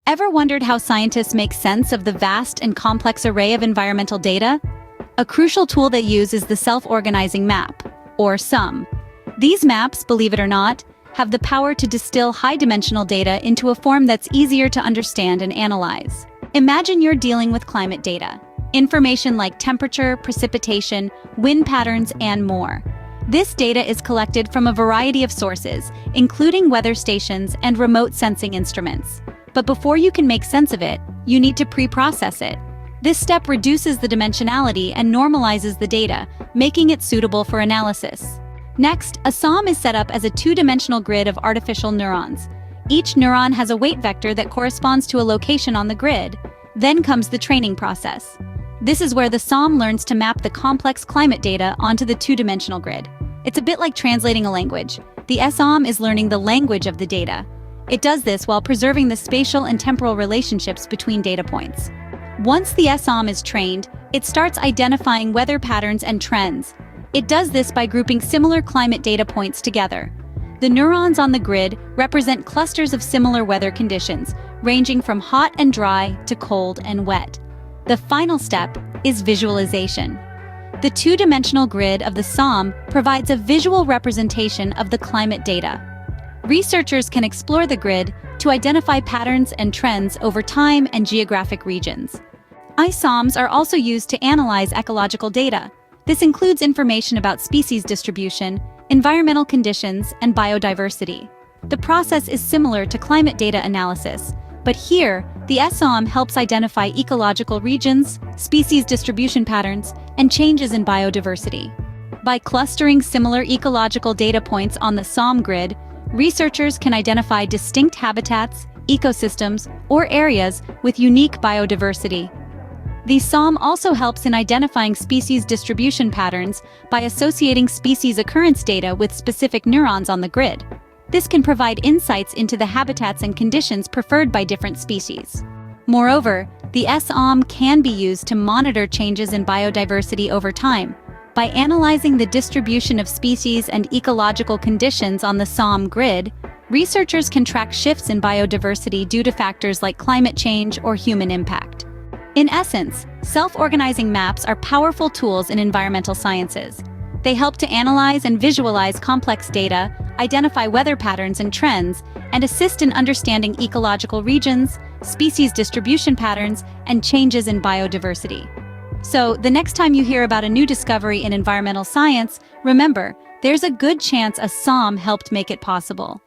Ever wondered how scientists make sense of the vast and complex array of environmental data? A crucial tool they use is the self-organizing map, or SUM. These maps, believe it or not, have the power to distill high-dimensional data into a form that's easier to understand and analyze. Imagine you're dealing with climate data. Information like temperature, precipitation, wind patterns, and more. This data is collected from a variety of sources, including weather stations and remote sensing instruments. But before you can make sense of it, you need to pre-process it. This step reduces the dimensionality and normalizes the data, making it suitable for analysis. Next, a SOM is set up as a two-dimensional grid of artificial neurons. Each neuron has a weight vector that corresponds to a location on the grid. Then comes the training process. This is where the SOM learns to map the complex climate data onto the two-dimensional grid. It's a bit like translating a language. The SOM is learning the language of the data. It does this while preserving the spatial and temporal relationships between data points. Once the SOM is trained, it starts identifying weather patterns and trends. It does this by grouping similar climate data points together. The neurons on the grid represent clusters of similar weather conditions, ranging from hot and dry to cold and wet. The final step is visualization. The two-dimensional grid of the SOM provides a visual representation of the climate data. Researchers can explore the grid to identify patterns and trends over time and geographic regions. iSOMs are also used to analyze ecological data. This includes information about species distribution, environmental conditions, and biodiversity. The process is similar to climate data analysis, but here, the SOM helps identify ecological regions, species distribution patterns, and changes in biodiversity. By clustering similar ecological data points on the SOM grid, researchers can identify distinct habitats, ecosystems, or areas with unique biodiversity. The SOM also helps in identifying species distribution patterns by associating species occurrence data with specific neurons on the grid. This can provide insights into the habitats and conditions preferred by different species. Moreover, the SOM can be used to monitor changes in biodiversity over time. By analyzing the distribution of species and ecological conditions on the SOM grid, researchers can track shifts in biodiversity due to factors like climate change or human impact. In essence, self-organizing maps are powerful tools in environmental sciences. They help to analyze and visualize complex data, identify weather patterns and trends, and assist in understanding ecological regions, species distribution patterns, and changes in biodiversity. So, the next time you hear about a new discovery in environmental science, remember, there's a good chance a SOM helped make it possible.